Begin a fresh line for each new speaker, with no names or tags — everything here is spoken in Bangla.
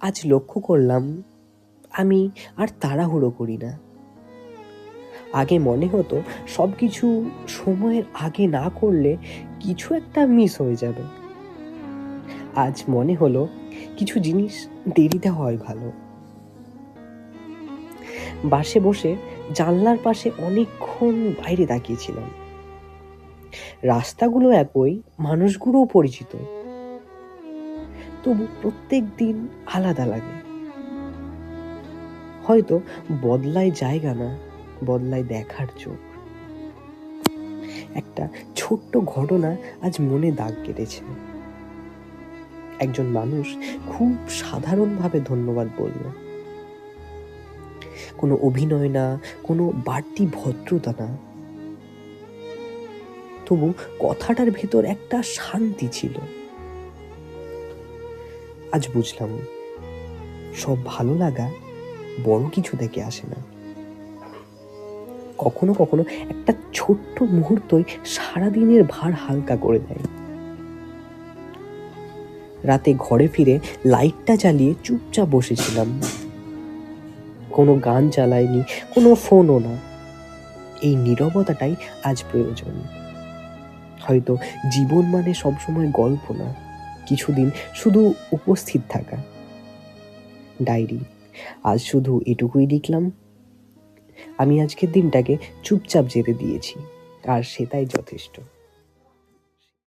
আজ লক্ষ্য করলাম আমি আর তাড়াহুড়ো করি না। আগে মনে হতো সবকিছু সময়ের আগে না করলে কিছু একটা মিস হয়ে যাবে। আজ মনে হলো কিছু জিনিস দেরিতে হয় ভালো। বাসে বসে জানলার পাশে অনেকক্ষণ বাইরে তাকিয়েছিলাম। রাস্তাগুলো একই, মানুষগুলোও পরিচিত, তবু প্রত্যেক দিন আলাদা লাগে। হয়তো বদলায় জায়গা না, বদলায় দেখার চোখ। একটা ছোট্ট ঘটনা আজ মনে দাগ কেটেছে। একজন মানুষ খুব সাধারণভাবে ধন্যবাদ বলল। কোনো অভিনয় না, কোনো বাড়তি ভদ্রতা না, তবু কথাটার ভেতর একটা শান্তি ছিল। আজ বুঝলাম সব ভালো লাগা বড় কিছু থেকে আসে না। কখনো কখনো একটা ছোট্ট মুহূর্তই সারাদিনের ভার হালকা করে দেয়। রাতে ঘরে ফিরে লাইটটা জ্বালিয়ে চুপচাপ বসেছিলাম। কোনো গান চালাইনি, কোনো ফোনও না। এই নীরবতাটাই আজ প্রয়োজন। হয়তো জীবন মানে সবসময় গল্প না, কিছুদিন শুধু উপস্থিত থাকা। ডায়েরি, আজ শুধু এটুকুই লিখলাম, আমি আজকের দিনটাকে চুপচাপ যেতে দিয়েছি, আর সেটাই যথেষ্ট।